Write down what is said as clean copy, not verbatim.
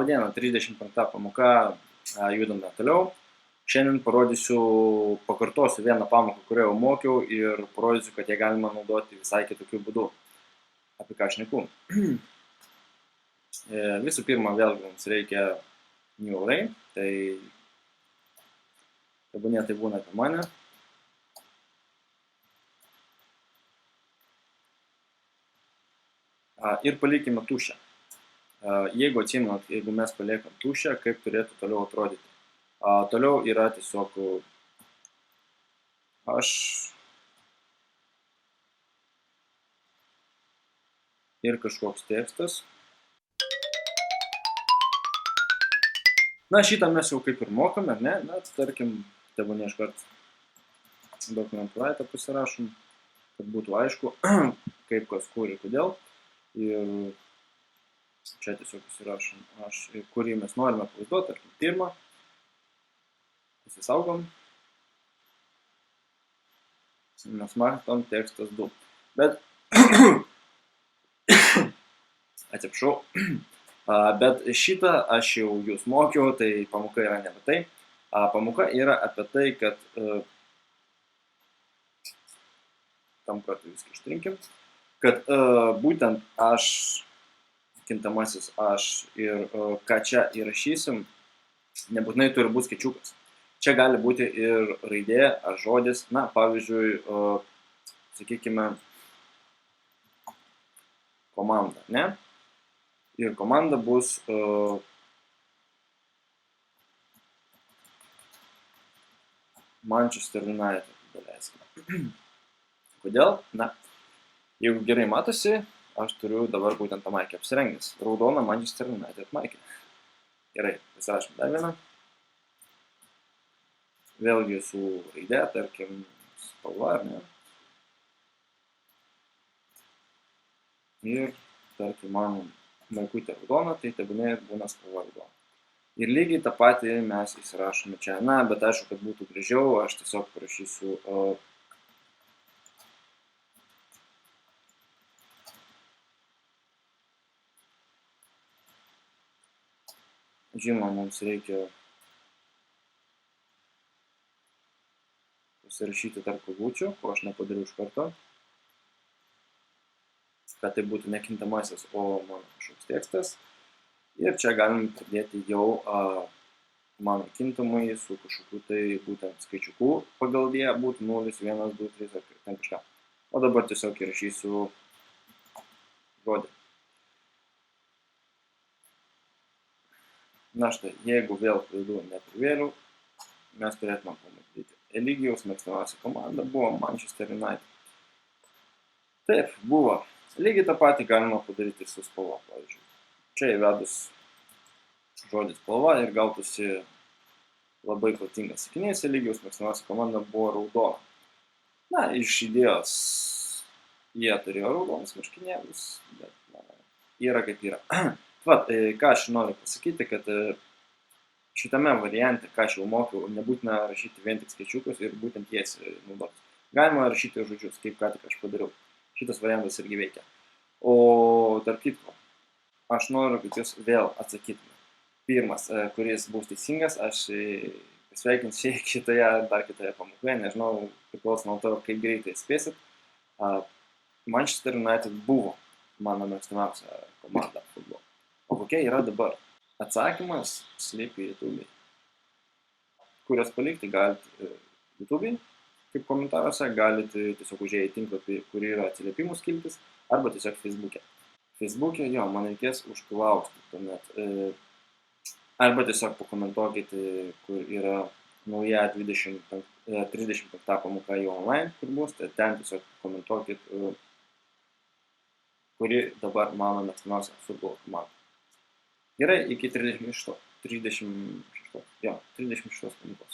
Labadiena, 35 pamoka, judame toliau. Šiandien pakartosiu vieną pamoką, kurią jau mokiau ir parodysiu, kad ją galima naudoti visai kitokiu būdu. Apie ką šneku. Visų pirma, vėlgi mums reikia new array, tai tebūnie tai būna apie mane. Ir palikime tuščią. Jeigu atsimenat, jeigu mes paliekam tuščią, kaip turėtų toliau atrodyti. Toliau yra tiesiog aš ir kažkoks tekstas. Na, šitą mes jau kaip ir mokame, ar ne? Na, tarkim, tebūnie iškart dokumentų raitą pasirašom, kad būtų aišku, kaip kas kur ir kodėl. Ir čia tiesiog pasirašom, kurį mes norime pavaizduoti, tarkim, pirmą. Pasisaugom. Mes matom tekstas 2. Bet, atsiprašau, bet šitą aš jau jūs mokiau, tai pamoka yra ne apie tai. Pamoka yra apie tai, kad tam kartu viską ištrinkim, kad būtent aš, kintamasis aš ir ką čia įrašysim, nebūtinai turi būti skaičiukas. Čia gali būti ir raidė ar žodis, na, pavyzdžiui, sakykime, komanda, ne? Ir komanda bus Manchester United, daleiskim. Kodėl? Na, jeigu gerai matosi, aš turiu dabar būtent tą maikę apsirengęs. Raudona Manchester United maikė. Gerai, pasirašom dar vieną. Vėlgi su raidė, tarkim, spalva, ar ne? Ir, tarkim, mano maikutė raudona, tai tebūnie būna spalva raudona. Ir lygiai tą patį mes įsirašome čia. Na, bet aišku, kad būtų gražiau, aš tiesiog parašysiu žinoma, mums reikia pasirašyti tarp kabučių, ko aš nepadariau iš karto, kad tai būtų nekintamasis, o mano kažkoks tekstas. Ir čia galim pridėti jau mano kintamai su kažkokiu tai būtent skaičiuku pagal D būtų 0, 1, 2, 3 ar ten kažką. O dabar tiesiog įrašysiu žodį. Na štai, jeigu vėl klaidų neprivėliau, mes turėtume pamatyti. Eligijaus mėgstamiausia komanda buvo Manchester United. Taip, buvo. Lygiai tą patį galima padaryti su spalva, pavyzdžiui. Čia įvedus žodį spalva ir gautųsi labai protingas sakinys. Eligijaus mėgstamiausia komanda buvo raudona. Na, iš idėjos jie turėjo raudonas marškinėlius, bet na, yra kaip yra. Vat, ką aš noriu pasakyti, kad šitame variante, ką aš jau mokiau, nebūtina rašyti vien tik skaičiukus ir būtent jas naudotis. Galima rašyti žodžius, kaip ką tik aš padariau. Šitas variantas irgi veikia. O tarp kitko, aš noriu, kad jūs vėl atsakytumėte. Pirmas, kuris bus teisingas, aš pasveikinsiu kitoje ar dar kitoje pamokoje, nežinau, priklauso nuo to, kaip greitai spėsit. Manchester United buvo mano mėgstamiausia komanda futbolo. O kokia yra dabar? Atsakymas slypi YouTube. Kurias palikti galite YouTube, kaip komentaruose, galite tiesiog užėję į tinklapį, kur yra atsiliepimų skiltis, arba tiesiog Facebook'e. Facebook'e, jo, man reikės užklausti tuomet. Arba tiesiog pakomentuokite, kur yra nauja 35 pamoka jau online, kur bus, tai ten tiesiog komentuokit, kuri dabar mano mėgstamiausia futbolo komanda. Gerai, iki 36 pamokos.